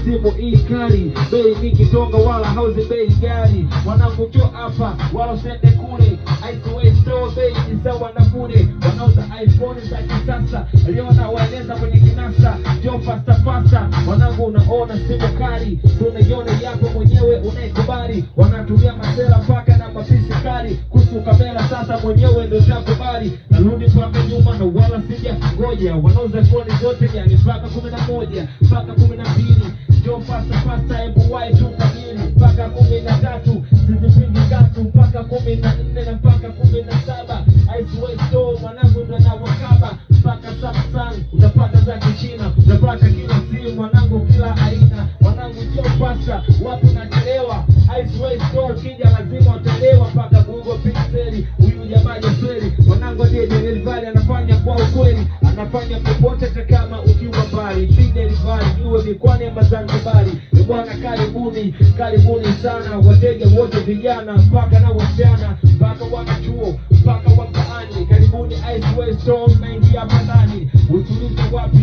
simu hii kali, bei ni kitonga wala hauzi bei gari. Wanangu njoo hapa wala usende kule, Iceway Store bei ni sawa na bure. Wanauza iPhone za kisasa, liona waeleza kwenye kinasa. Njoo fasta fasta, wanangu unaona simu kali, tunaiona yako mwenyewe unaikubali. Wanatumia masela paka na mapisi kali, kuhusu kamera sasa mwenyewe ndo shakubali. Narudi paka nyuma na wala sija ngoja, wanauza phone zote yani mpaka 11 mpaka 12. Njoo fasta fasta, hebu wai tu kamili mpaka 13, sizipingi katu mpaka 14 na mpaka 17. Iceway Store mwanangu ndo na wakaba mpaka Samsung, utapata za kichina, utapata kila simu mwanangu kila aina. Mwanangu njoo fasta, wapi unachelewa? Iceway Store kija lazima utalewa mpaka Google Pixel. Huyu jamaa Jeseri mwanangu ndiye delivery, anafanya kwa ukweli, anafanya popote hata kama ukiwa mbali. Delivery iwe mikoani ama Zanzibari. Bwana karibuni sana wateja wote, vijana mpaka na wasichana, mpaka wanachuo mpaka wakaani. Karibuni Iceway Store, naingia hapa ndani, utulivu wapi?